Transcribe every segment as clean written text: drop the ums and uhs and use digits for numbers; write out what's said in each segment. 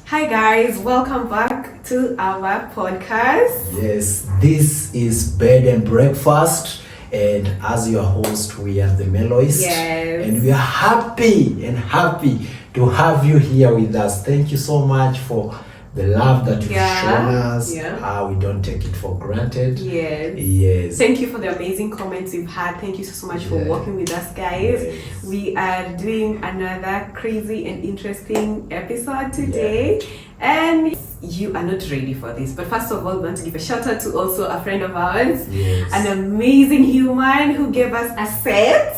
Hi guys, welcome back to our podcast. Yes, this is Bed and Breakfast, and as your host, we are the Meloist. Yes. And we are happy to have you here with us. Thank you so much for the love that you've shown us. We don't take it for granted. Yes. Thank you for the amazing comments you've had. Thank you so much for working with us, guys. Yes. We are doing another crazy and interesting episode today. And you are not ready for this. But first of all, we want to give a shout out to also a friend of ours. Yes. An amazing human who gave us a set.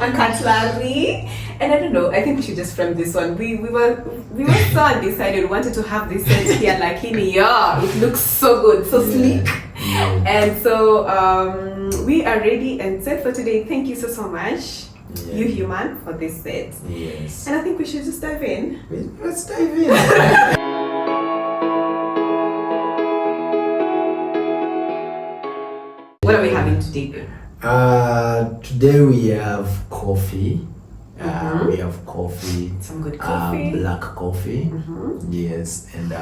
A cutlery. And I don't know, I think we should just frame this one. We were so undecided. We wanted to have this set here, like in it looks so good, so sleek. Yeah. And so we are ready and set for today. Thank you so much, you human, for this set. Yes. And I think we should just dive in. Let's dive in. What are we having today? Today we have coffee. We have coffee. Some good coffee. Black coffee. Yes, and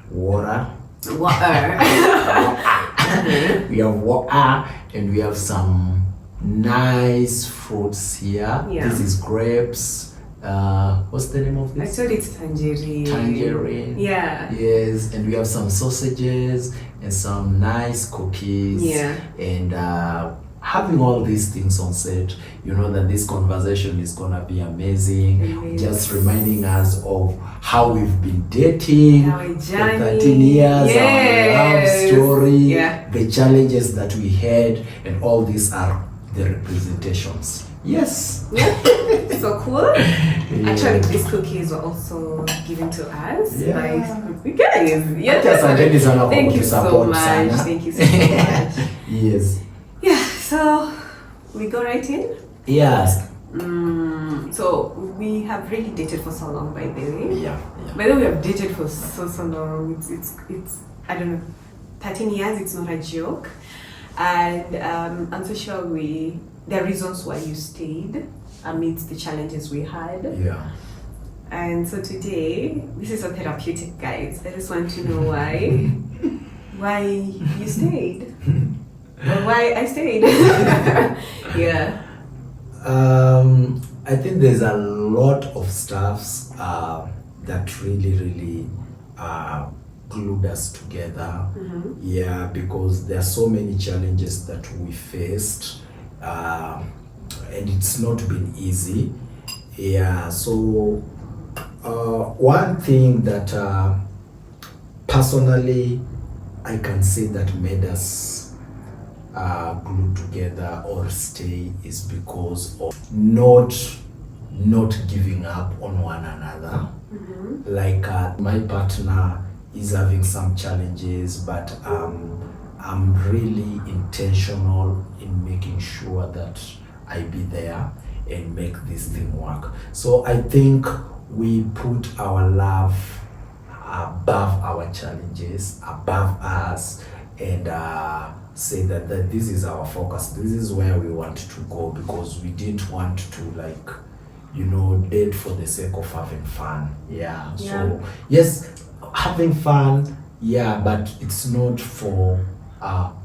water. We have water, and we have some nice fruits here. Yeah. This is grapes. What's the name of this? Actually, it's tangerine. Tangerine. Yeah. Yes, and we have some sausages and some nice cookies. Yeah. And having all these things on set, you know that this conversation is gonna be amazing. Just reminding us of how we've been dating Our for journey. 13 years, Yes. our love story, the challenges that we had, and all these are the representations. Yes. So cool. Actually, these cookies were also given to us by you guys. Thank you so much. Thank you so much. Yes. Yeah, so we go right in. Yes. So we have really dated for so long, by the way. Yeah. By the way, we have dated for so long. It's I don't know, 13 years. It's not a joke. And I'm so sure there are reasons why you stayed amidst the challenges we had. Yeah. And so today, this is so therapeutic, guys. I just want to know why you stayed. Or why I stayed. Yeah. I think there's a lot of stuffs that really glued us together. Yeah, because there are so many challenges that we faced, and it's not been easy. Yeah, so one thing that personally I can say that made us glue together or stay is because of not giving up on one another. Like my partner is having some challenges, but I'm really intentional in making sure that I be there and make this thing work. So I think we put our love above our challenges, above us, and say that this is our focus. This is where we want to go, because we didn't want to date for the sake of having fun. Yeah. So yes, having fun, but it's not for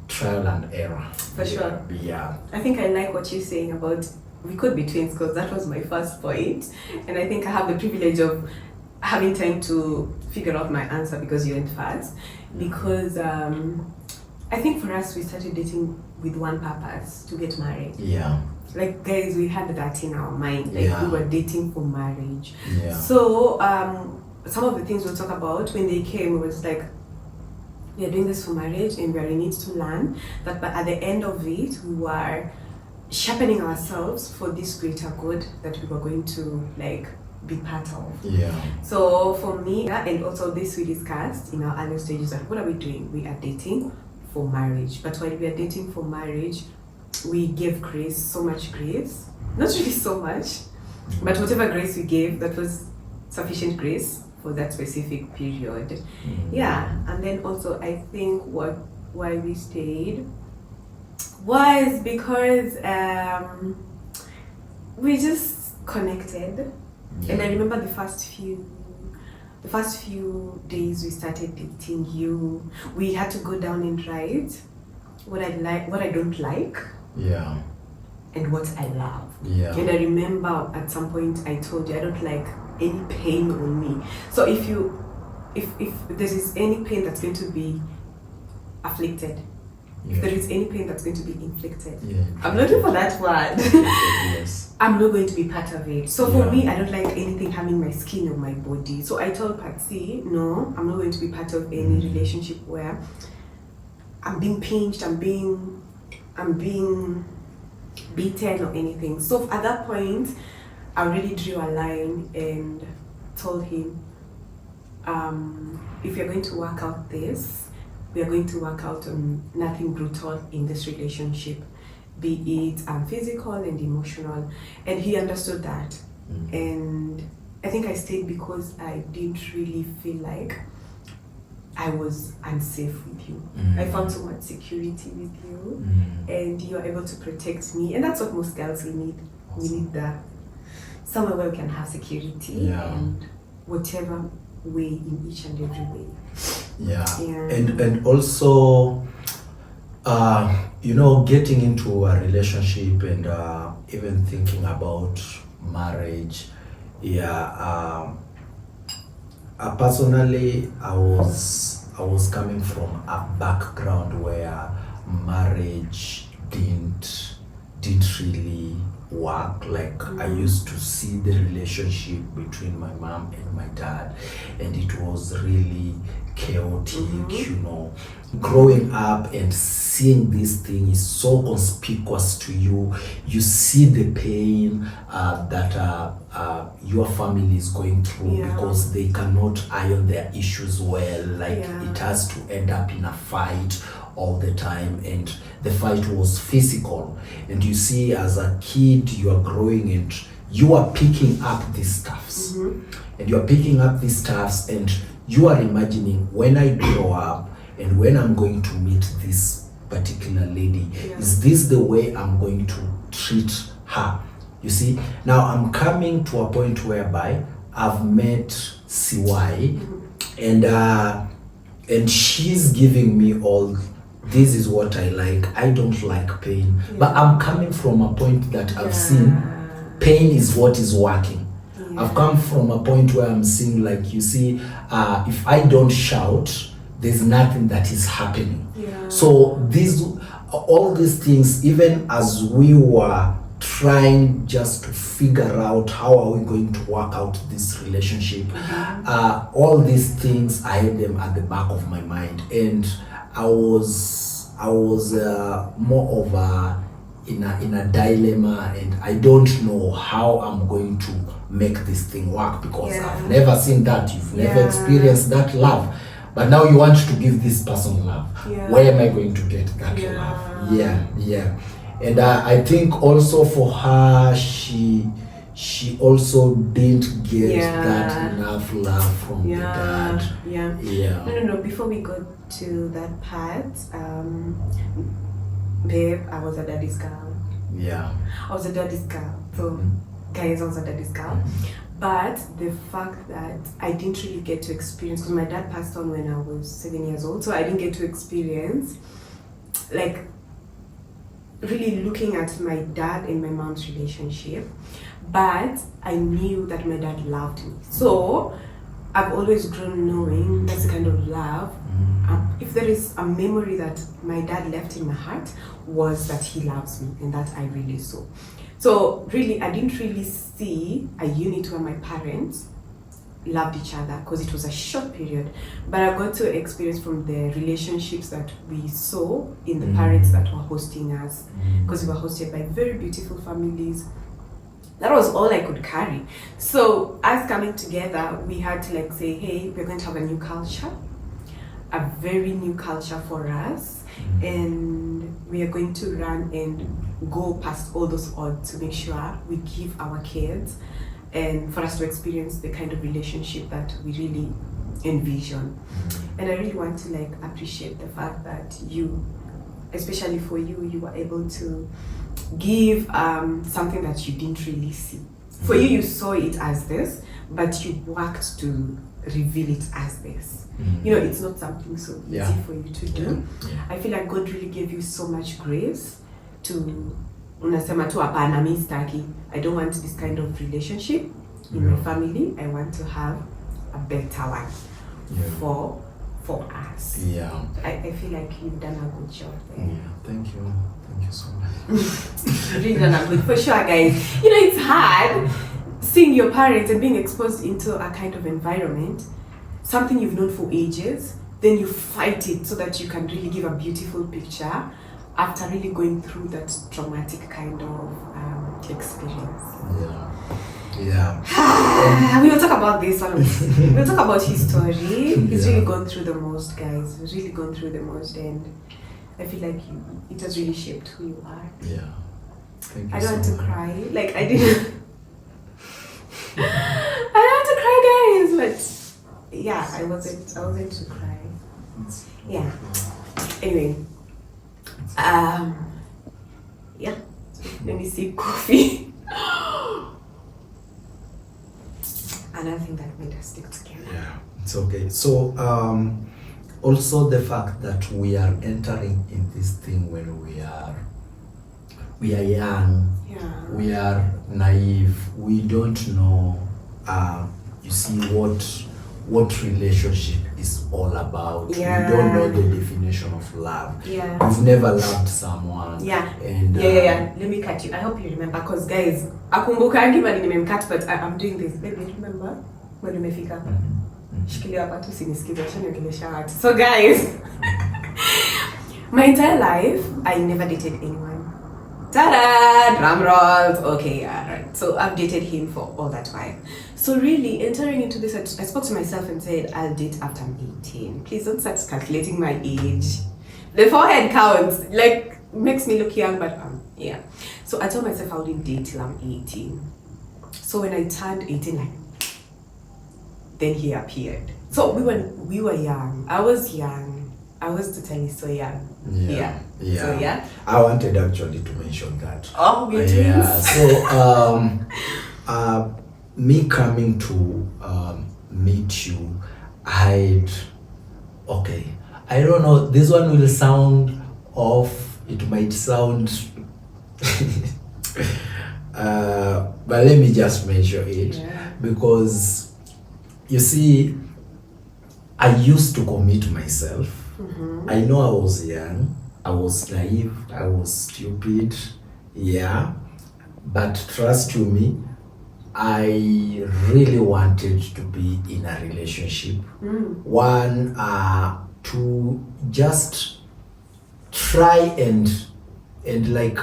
trial and error. For sure. Yeah. I think I like what you're saying about we could be twins, because that was my first point. And I think I have the privilege of having time to figure out my answer because you went first. Because I think for us, we started dating with one purpose: to get married. Yeah. Like, guys, we had that in our mind. Like, we were dating for marriage. Yeah. So some of the things we'll talk about when they came was like, we are doing this for marriage and we are in it to learn. But at the end of it, we were sharpening ourselves for this greater good that we were going to be part of. Yeah. So for me, and also this we discussed in our early stages, that what are we doing? We are dating for marriage. But while we are dating for marriage, we gave grace, so much grace. Not really so much, but whatever grace we gave, that was sufficient grace for that specific period. Yeah. And then also I think why we stayed was because we just connected. And I remember the first few days we started dating, we had to go down and write what I like, what I don't like, and what I love. And I remember at some point I told you I don't like any pain on me. So if there is any pain that's going to be afflicted, if there is any pain that's going to be inflicted, I'm looking for that word. I'm not going to be part of it. So for me, I don't like anything harming my skin or my body. So I told Patsy, no, I'm not going to be part of any relationship where I'm being pinched, I'm being beaten or anything. So at that point, I really drew a line and told him, if you're going to work out this, we are going to work out on nothing brutal in this relationship, be it physical and emotional. And he understood that. And I think I stayed because I didn't really feel like I was unsafe with you. I found so much security with you, and you are able to protect me. And that's what most girls we need. We need that somewhere where we can have security and whatever way in each and every way. And also getting into a relationship and even thinking about marriage, personally I was coming from a background where marriage didn't really work. Like I used to see the relationship between my mom and my dad, and it was really chaotic, growing up and seeing this thing is so conspicuous to you. You see the pain that your family is going through because they cannot iron their issues well. Like it has to end up in a fight all the time, and the fight was physical. And you see, as a kid, you are growing and you are picking up these stuffs, and you are picking up these stuffs, and you are imagining, when I grow up and when I'm going to meet this particular lady, is this the way I'm going to treat her? You see, now I'm coming to a point whereby I've met CY, and she's giving me all, this is what I like. I don't like pain, but I'm coming from a point that I've seen pain is what is working. I've come from a point where I'm seeing, like, you see, if I don't shout, there's nothing that is happening. So all these things, even as we were trying just to figure out how are we going to work out this relationship, all these things, I had them at the back of my mind, and I was more of in a dilemma, and I don't know how I'm going to make this thing work, because I've never seen that. You've never experienced that love, but now you want to give this person love. Where am I going to get that love? And I think also for her, she also didn't get that enough love from the dad. No, before we go to that part, babe, I was a daddy's girl. I was a daddy's girl. So guys, I was a daddy's girl. But the fact that I didn't really get to experience, because my dad passed on when I was 7 years old, so I didn't get to experience, like, really looking at my dad and my mom's relationship. But I knew that my dad loved me. So I've always grown knowing that's the kind of love. If there is a memory that my dad left in my heart, was that he loves me, and that I really saw. So really, I didn't really see a unit where my parents loved each other, because it was a short period. But I got to experience from the relationships that we saw in the parents that were hosting us, because we were hosted by very beautiful families. That was all I could carry. So us coming together, we had to, like, say, hey, we're going to have a new culture, a very new culture for us, and we are going to run and go past all those odds to make sure we give our kids, and for us to experience the kind of relationship that we really envision. And I really want to, like, appreciate the fact that you, especially for you, you were able to give something that you didn't really see. For you saw it as this, but you worked to reveal it as this. You know, it's not something so easy for you to do. I feel like God really gave you so much grace to unasema tu hapana mimi sitaki. I don't want this kind of relationship in my family. I want to have a better one for us. I feel like you've done a good job there. Thank you so much. You've really done a good, for sure, guys. You know, it's hard seeing your parents and being exposed into a kind of environment, something you've known for ages, then you fight it so that you can really give a beautiful picture after really going through that traumatic kind of experience. We will talk about this one. We'll talk about his story. He's really gone through the most, guys. He's really gone through the most, and I feel like it has really shaped who you are. Thank you. I don't want to cry. Like I didn't. I don't want to cry, guys. But I wasn't to cry. Anyway. Let me see coffee. Another thing that made us stick together. It's okay. So also the fact that we are entering in this thing when we are young, we are naive, we don't know you see what relationship is all about. We don't know the definition of love. We've never loved someone. And let me cut you. I hope you remember, because guys, akumbukangi mali nimemcut, but I'm doing this. Baby, remember when umefika? Shikilia hapa tu sinisikize niongelesha watu. So guys, my entire life I never dated anyone. Ta-da! Drum rolls. Okay, right. So I've dated him for all that while. So really, entering into this, I spoke to myself and said, I'll date after I'm 18. Please don't start calculating my age. The forehead counts. Like, makes me look young, but So I told myself I wouldn't date till I'm 18. So when I turned 18, then he appeared. So we were young. I was young. I was totally so young. So I wanted actually to mention that. Oh, we're twins. So me coming to meet you, I don't know, this one will sound off, it might sound but let me just mention it, because you see, I used to commit myself. I know I was young, I was naive, I was stupid, but trust you me, I really wanted to be in a relationship. One, to just try and like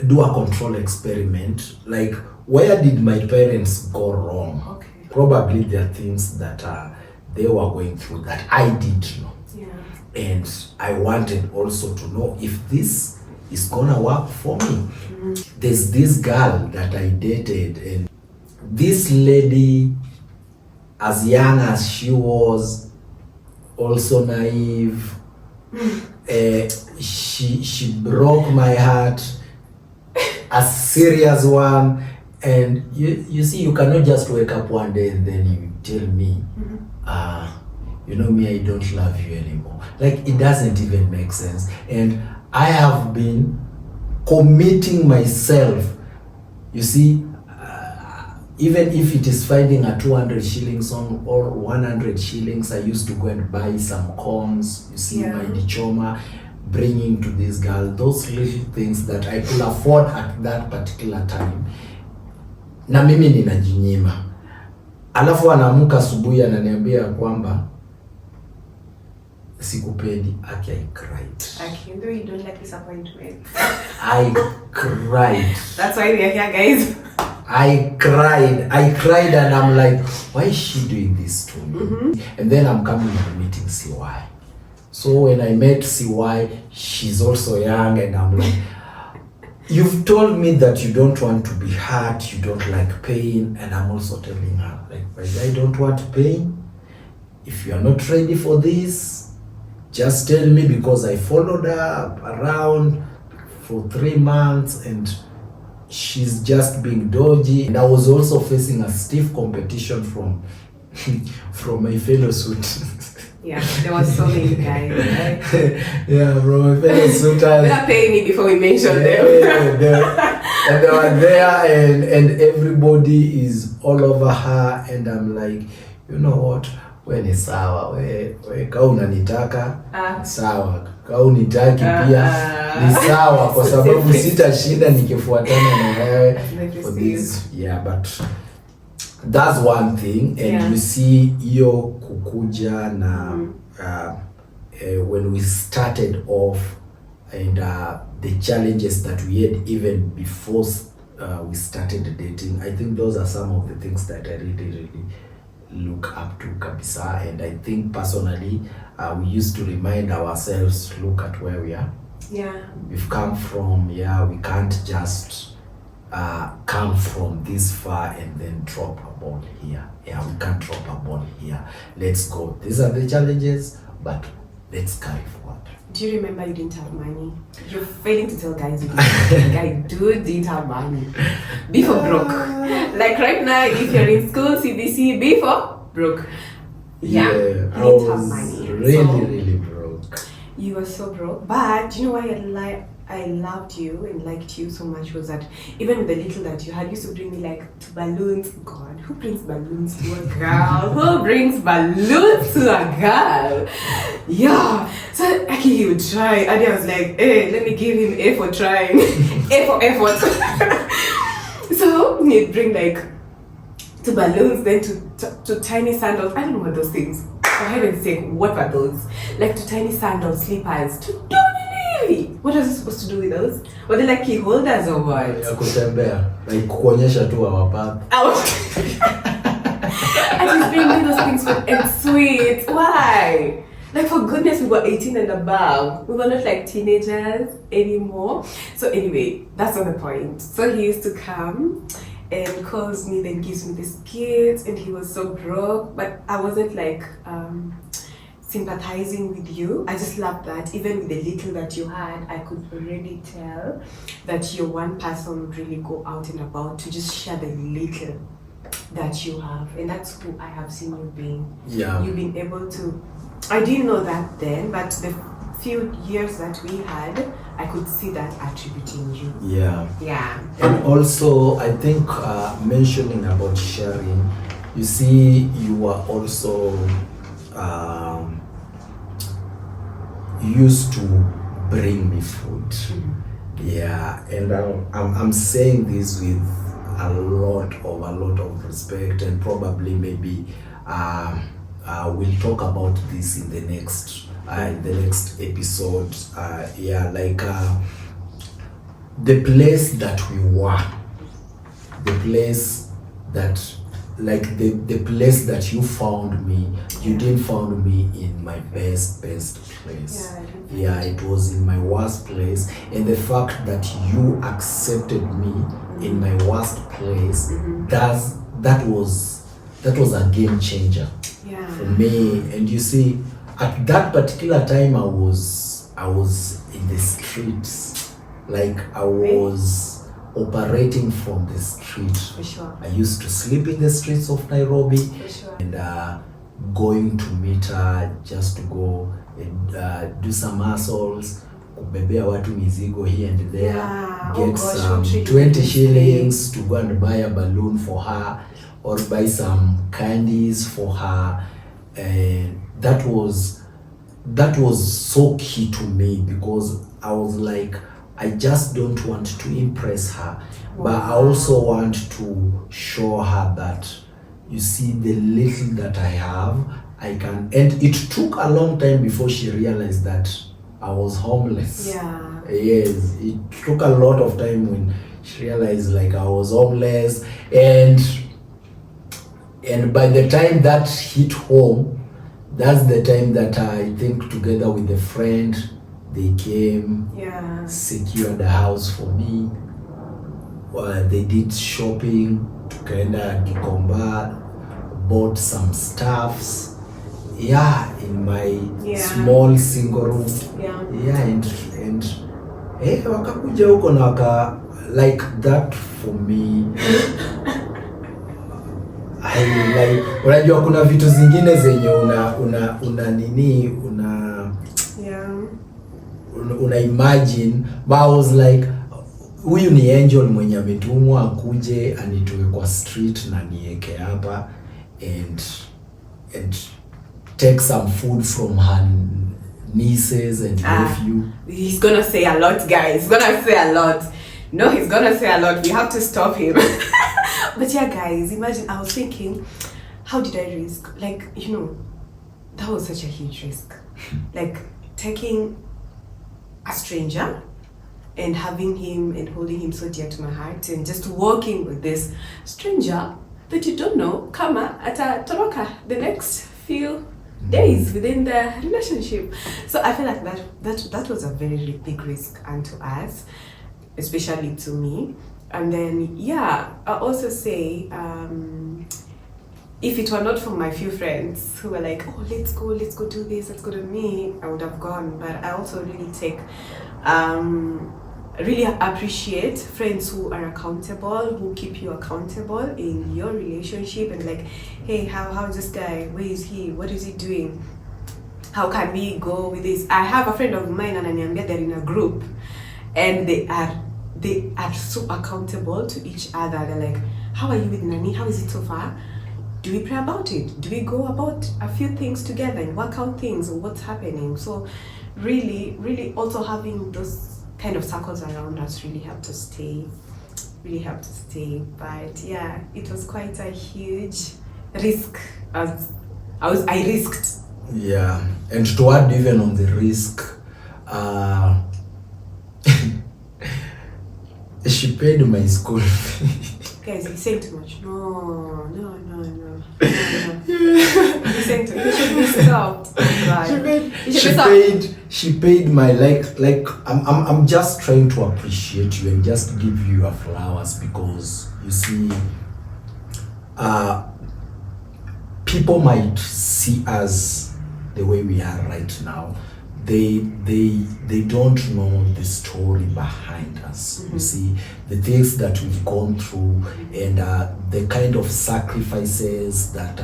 do a control experiment. Like, where did my parents go wrong? Probably there are things that they were going through that I didn't know. And I wanted also to know if this is gonna work for me. There's this girl that I dated, and this lady, as young as she was, also naive, she broke my heart, a serious one. And you see, you cannot just wake up one day and then you tell me, you know me, I don't love you anymore. Like, it doesn't even make sense. And I have been committing myself, you see, even if it is finding a 200 shillings on or 100 shillings, I used to go and buy some corns, you see, my dichoma, bringing to this girl, those little things that I could afford at that particular time. Na mimi ninajinyima. Alafu anaamka asubuhi ananiambia kwamba sikupendi. I cried. Though you don't like disappointment. I cried. That's why we are here, guys. I cried and I'm like, why is she doing this to me? And then I'm coming and meeting CY. So when I met CY, she's also young, and I'm like, you've told me that you don't want to be hurt, you don't like pain, and I'm also telling her, like, but I don't want pain. If you are not ready for this, just tell me, because I followed her around for 3 months, and she's just being dodgy, and I was also facing a stiff competition from from my fellow suitors. Yeah, there was so many guys, right? Yeah, from my fellow suitors. Better pay me before we mention them. And they were there, and everybody is all over her, and I'm like, you know what? We ni sawa, we kama unanitaka sawa, kama unitaki pia ni sawa, kwa sababu sitashinda nikifuatana na wewe for this. Yeah, but that's one thing, and you see hiyo kukuja na when we started off, and the challenges that we had even before we started dating, I think those are some of the things that I really look up to kabisa. And I think personally we used to remind ourselves, look at where we are, we've come from. We can't just come from this far and then drop a ball here. We can't drop a ball here. Let's go, these are the challenges, but let's carry forward. Do you remember you didn't have money? You're failing to tell guys you didn't have money. Dude didn't have money. Before broke. Like right now, if you're in school, CBC, before broke. Yeah, I was money. Really broke. You were so broke. But you know why I loved you and liked you so much was that even with the little that you had, you used to bring me like to balloons. God, who brings balloons to a girl? Who brings balloons to a girl? Yeah. So actually he would try, and I was like, hey, let me give him A for trying. A for effort. So he'd bring like to balloons, then to tiny sandals. I don't know what those things. For heaven's sake, what were those? Like to tiny sandals, slippers, to what was I supposed to do with those? Were they like key holders or what? Kutembea, like kuonyesha tu our path. I just bring me those things and sweet. Why? Like for goodness, we were 18 and above. We were not like teenagers anymore. So anyway, that's not the point. So he used to come and calls me, then gives me this gift, and he was so broke, but I wasn't like sympathizing with you. I just loved that even with the little that you had, I could already tell that you're one person who really go out and about to just share the little that you have, and that's who I have seen you being. You've been able to. I didn't know that then, but the few years that we had, I could see that attribute in you. Yeah. And also, I think mentioning about sharing, you see, you were also used to bring me food. And I'm saying this with a lot of respect, and probably maybe we'll talk about this in the next episode. Like the place that we were, the place that, like the place that you found me, you didn't found me in my best place. It was in my worst place, and the fact that you accepted me in my worst place, that was a game changer for me. And you see, at that particular time, I was in the streets, like I was operating from the street. For sure. I used to sleep in the streets of Nairobi. For sure. And going to meet her just to go and do some hustles, kubebea watu mizigo here and there, get some 20 shillings to go and buy a balloon for her, or buy some candies for her. And that was so key to me, because I was like, I just don't want to impress her, but I also want to show her that, you see, the little that I have, I can. And it took a long time before she realized that I was homeless. Yes, it took a lot of time when she realized like I was homeless, and by the time that hit home, that's the time that I think, together with a friend, they came, secured a house for me. They did shopping, tukaenda Gikomba, bought some stuffs, in my small single room. And wakakuja huko na like that for me. Unajua kuna vitu zingine zenye una nini una imagine, but I was like, huyu ni angel mwenye ametumwa akuje anitoe kwa street na nieke hapa and take some food from her nieces and nephew. He's gonna say a lot, guys. He's gonna say a lot. No, he's gonna say a lot. We have to stop him. But yeah, guys, imagine, I was thinking, how did I risk? Like, that was such a huge risk. Like, taking a stranger and having him and holding him so dear to my heart, and just walking with this stranger that you don't know, kama atatoroka the next few days within the relationship. So I feel like that was a very big risk unto us, especially to me. And then I also say, if it were not for my few friends who were like, oh, let's go do this, let's go to me, I would have gone. But I also really really appreciate friends who are accountable, who keep you accountable in your relationship, and like, hey, how's this guy? Where is he? What is he doing? How can we go with this? I have a friend of mine, and they're in a group, and they are so accountable to each other. They're like, how are you with Nani? How is it so far? Do we pray about it? Do we go about a few things together and work out things or what's happening? So really, really also having those kind of circles around us really helped us stay. But yeah, it was quite a huge risk. I risked. Yeah, and to add even on the risk, she paid my school fee. Guys, he's saying too much. No. He's saying too much. He should be stopped. She paid my like I'm just trying to appreciate you and just give you your flowers, because you see, people might see us the way we are right now. They don't know the story behind us. You see, the things that we've gone through, and the kind of sacrifices that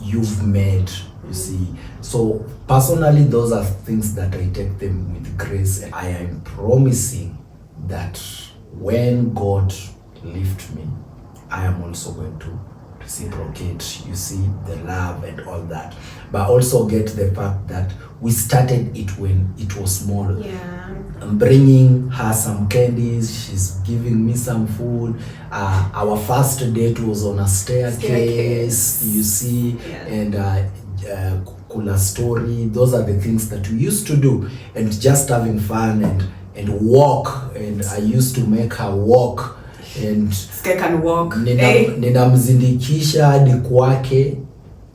you've made, you see. So personally, those are things that I take them with grace. I am promising that when God lifts me, I am also going to reciprocate, you see, the love and all that. But also get the fact that we started it when it was small. Yeah. I'm bringing her some candies, she's giving me some food. Our first date was on a staircase. You see, and kula story. Those are the things that we used to do, and just having fun and walk. And I used to make her walk. And can walk. Ninamzindikisha hadi kwake,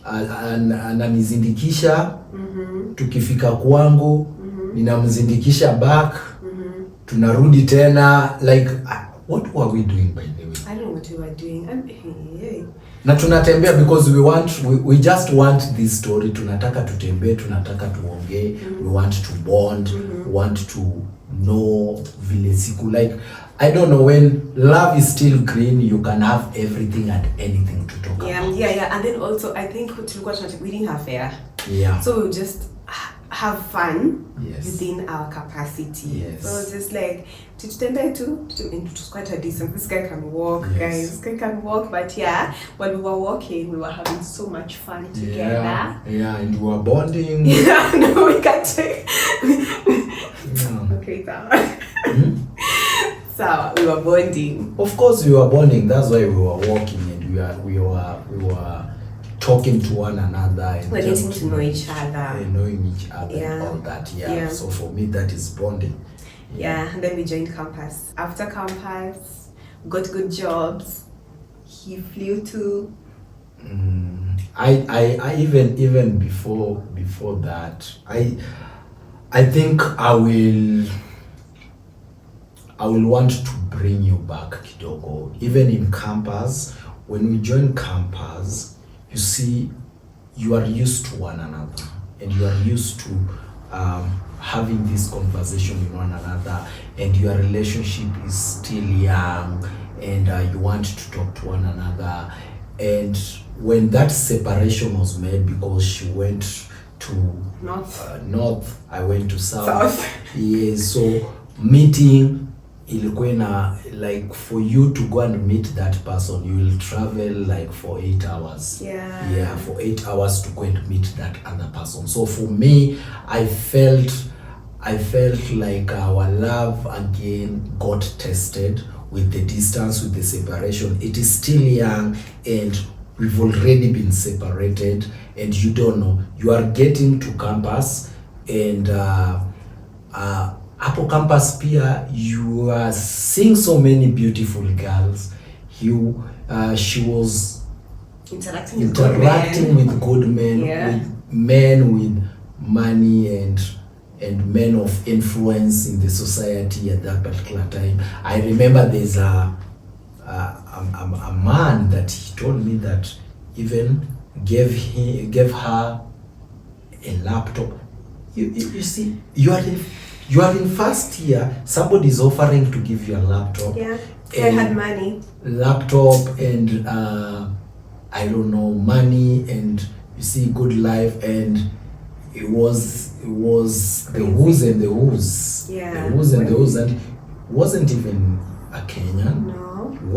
ananizindikisha. Tukifika kwangu, ninamzindikisha back. Tunarudi tena, like, what were we doing, by the way? I don't know what we were doing. Na tunatembea because we just want this story. Tunataka tutembee, tunataka tuongee. We want to bond. We want to know vile siku, like, I don't know, when love is still green, you can have everything and anything to talk about. Yeah. And then also, I think we didn't have fair. Yeah. So we just have fun within our capacity. Yes. So just like, it was quite a distance. This guy can walk, guys. This guy can walk. But yeah, when we were walking, we were having so much fun together. Yeah, and we were bonding. No, we can't take. Okay, so we were bonding. Of course, we were bonding. That's why we were walking, and we were talking to one another, and we're getting to know each other, and knowing each other, and all that. Yeah. So for me, that is bonding. Yeah, and then we joined campus. After campus, got good jobs. He flew to. I even before that, I think I will want to bring you back kidogo. Even in campus, when we join campus, you see, you are used to one another, and you are used to having this conversation with one another, and your relationship is still young, and you want to talk to one another. And when that separation was made, because she went to north, I went to south. Yes, so meeting ilikuwa ina, like, for you to go and meet that person, you will travel like for 8 hours. Yeah, for 8 hours to go and meet that other person. So for me, I felt like our love again got tested with the distance, with the separation. It is still young, and we've already been separated, and you don't know. You are getting to campus, and hapo campus pia you are seeing so many beautiful girls. She was interacting with good men, with men with money and men of influence in the society at that particular time. I remember there's a man that he told me that even gave her a laptop. You see, you are in first year, somebody is offering to give you a laptop. Yeah, I had money. Laptop and I don't know, money, and you see, good life, and it was the who's and the who's. Yeah. The who's and the who's, and it wasn't even a Kenyan. No. It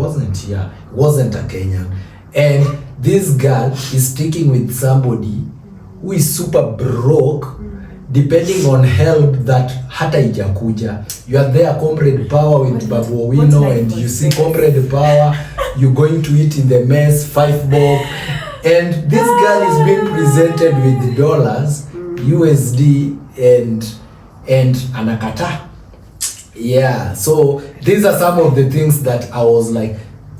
wasn't a Kenyan. And this girl is sticking with somebody who is super broke, depending on help that hata ijakuja. You are there, Comrade Power with Babu Owino, and you see Comrade Power, you're going to eat in the mess, 5 bob, and this girl is being presented with dollars, USD, and anakata. Yeah, so these are some of the things that I was like,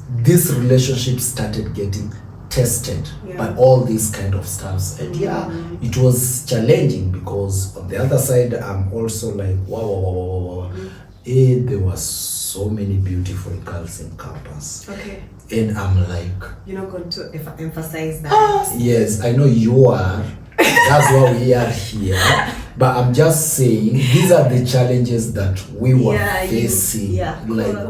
this relationship started getting tested by all these kind of stuffs. And it was challenging, because on the other side, I'm also like, wow. There were so many beautiful girls in campus. Okay. And I'm like, you're not going to emphasize that. Yes, I know you are. That's why we are here. But I'm just saying, these are the challenges that we were facing.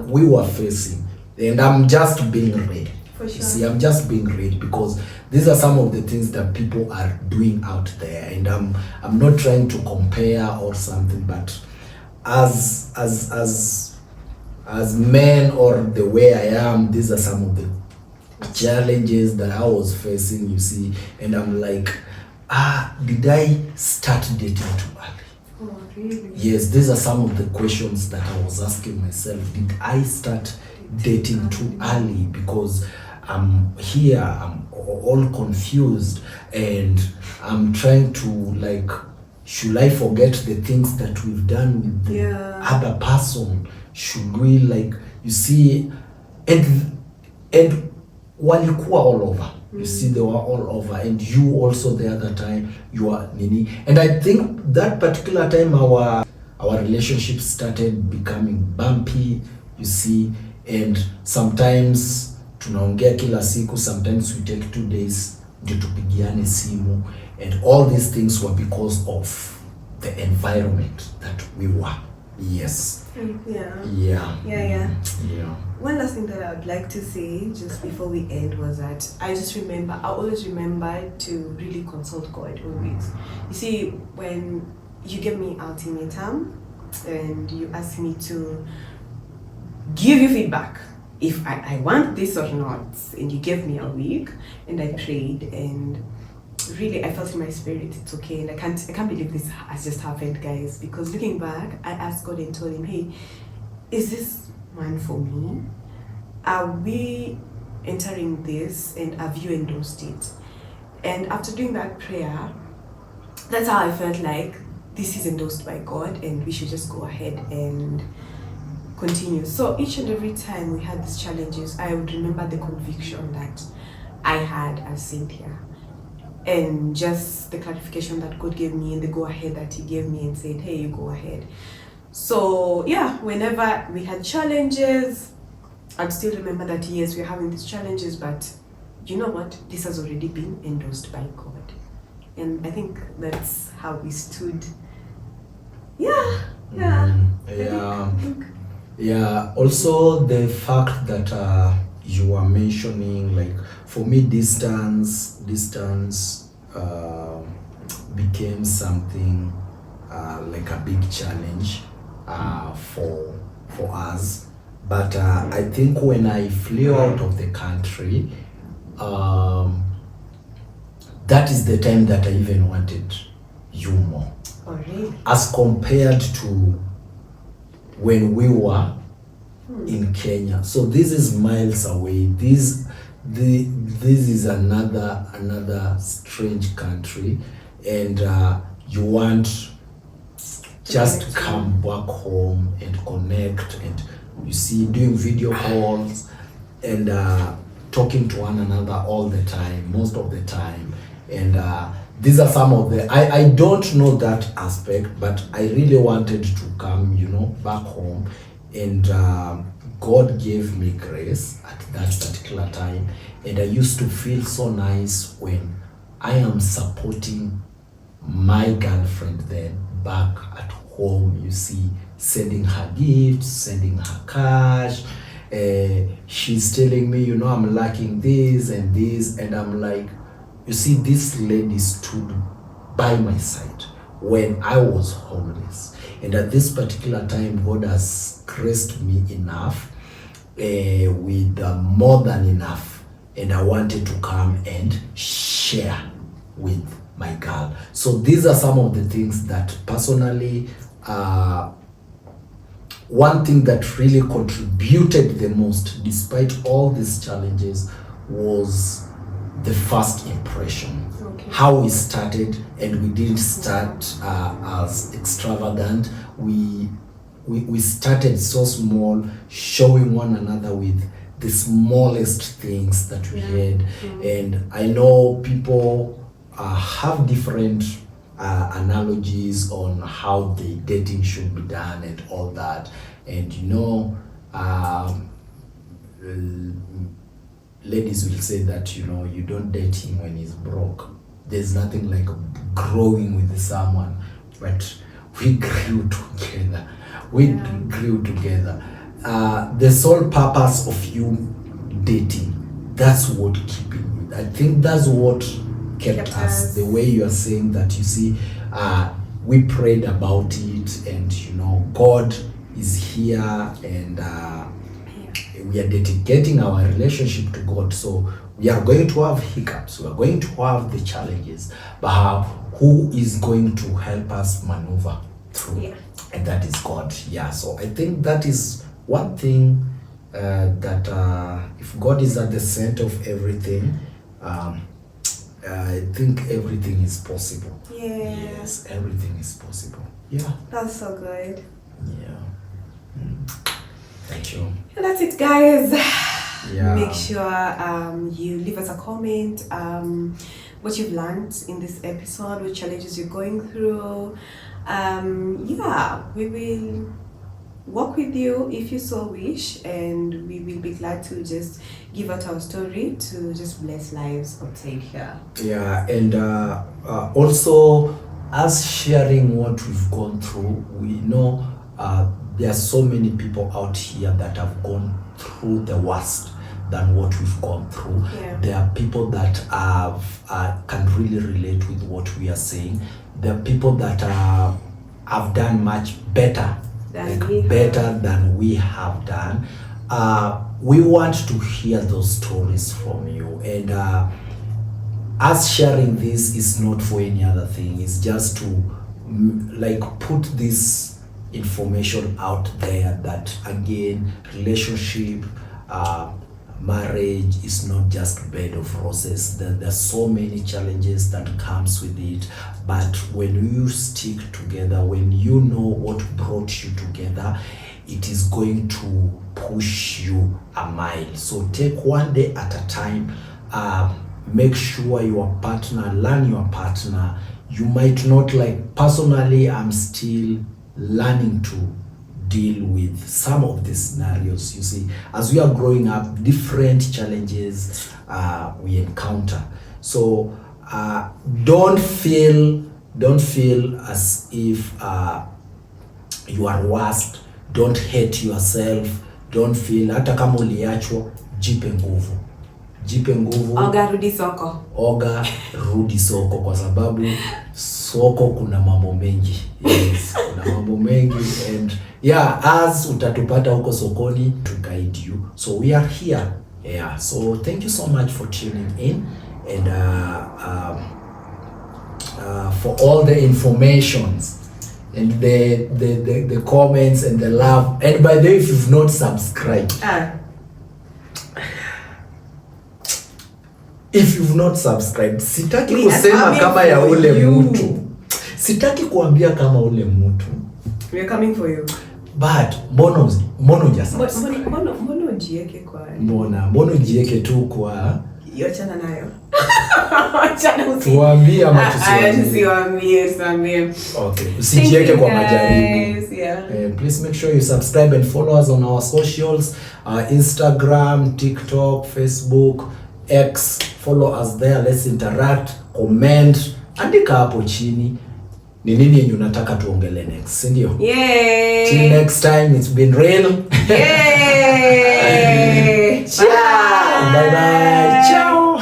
We were facing. And I'm just being ready. For sure. You see, I'm just being ready, because these are some of the things that people are doing out there, and I'm not trying to compare or something, but as men, or the way I am, these are some of the challenges that I was facing, you see. And I'm like, did I start dating too early? Oh, really? Yes, these are some of the questions that I was asking myself. Did I start dating too early? Because I'm here, I'm all confused, and I'm trying to, like, should I forget the things that we've done with the other person? Should we, like, you see, and walikuwa all over. You see, they were all over, and you also the other time, you are nini. And I think that particular time our relationship started becoming bumpy, you see, and sometimes tunaongea kila siku, sometimes we take 2 days ndio tupigiane simu, and all these things were because of the environment that we were. Yes. Yeah. One last thing that I would like to say just before we end was that I always remember to really consult God always. You see, when you give me ultimatum and you ask me to give you feedback if I want this or not, and you gave me a week, and I prayed, and really I felt in my spirit it's okay, and I can't believe this has just happened, guys, because looking back, I asked God and told him, hey, is this man for me? Are we entering this, and have you endorsed it? And after doing that prayer, that's how I felt like this is endorsed by God, and we should just go ahead and continue. So each and every time we had these challenges, I would remember the conviction that I had as Cynthia, and just the clarification that God gave me, and the go ahead that he gave me and said, hey, you go ahead. So yeah, whenever we had challenges, I'd still remember that yes, we're having these challenges, but you know what? This has already been endorsed by God. And I think that's how we stood Yeah. Yeah. Yeah. Also, the fact that you are mentioning, like, for me, distance became something like a big challenge for us. But I think when I flew out of the country, um, that is the time that I even wanted you more, Oh, really? as compared to when we were in Kenya. So this is miles away. This is another strange country, and you want just to come back home and connect, and you see, doing video calls and talking to one another all the time, most of the time. And these are some of the, I don't know that aspect, but I really wanted to come, back home. And God gave me grace at that particular time. And I used to feel so nice when I am supporting my girlfriend then back at home, you see, sending her gifts, sending her cash. She's telling me, I'm lacking this and this. And I'm like, you see, this lady stood by my side when I was homeless. And at this particular time, God has graced me enough, with more than enough. And I wanted to come and share with my girl. So these are some of the things that personally, one thing that really contributed the most, despite all these challenges, was the first impression. Okay. How we started, and we didn't start as extravagant. We started so small, showing one another with the smallest things that we had. And I know people have different analogies on how the dating should be done and all that. And ladies will say that you don't date him when he's broke. There's nothing like growing with someone, but we grew together. Grew together. The sole purpose of you dating, that's what keeping you. I think that's what kept us. The way you are saying that, you see, we prayed about it, and God is here, and we are dedicating our relationship to God. So we are going to have hiccups, we are going to have the challenges, but who is going to help us maneuver through? Yeah. And that is God. Yeah. So I think that is one thing, that if God is at the center of everything, I think everything is possible. Yeah. Yes, everything is possible. Yeah. That's so good. Yeah. Thank you. And that's it, guys. Yeah. Make sure you leave us a comment, what you've learned in this episode, what challenges you're going through. We will work with you if you so wish, and we will be glad to just give out our story to just bless lives outside here. Yeah, and also, us sharing what we've gone through, we know there are so many people out here that have gone through the worst than what we've gone through. Yeah. There are people that can really relate with what we are saying. There are people that have done much better than we have done. We want to hear those stories from you, and us sharing this is not for any other thing. It's just to put this information out there that, again, relationship, marriage is not just bed of roses. There's so many challenges that comes with it, but when you stick together, when you know what brought you together, it is going to push you a mile. So take one day at a time. Make sure your partner, learn your partner. You might not personally, I'm still learning to deal with some of the scenarios. You see, as we are growing up, different challenges we encounter. So don't feel as if you are worst. Don't hate yourself. Don't feel hata kama uliachwa, jipe nguvu. Jipe nguvu. Oga rudi soko. Oga rudi soko, kwa sababu soko kuna mambo mengi. Yes, kuna mambo mengi, and yeah, as utatupata huko sokoni to guide you. So we are here. Yeah, so thank you so much for tuning in, and for all the informations and the comments and the love. And by the way, if you've not subscribed, sitaki kusema kama ya ule mtu. Sitaki kuambia kama ule mtu. We are coming for you. But mbona hujasubscribe? Mbona ujieke kwa? Mbona ujieke tu kwa? Yochana nayo. Tuambie ama tusiwaambie. Okay, usijieke kwa majaribu. Yeah. Please make sure you subscribe and follow us on our socials, Instagram, TikTok, Facebook, X. Follow us there. Let's interact, comment, andika hapo chini ni nini yenye unataka tuongele next, si ndio? Yay! Till next time, it's been real. Yay! Bye bye. Ciao.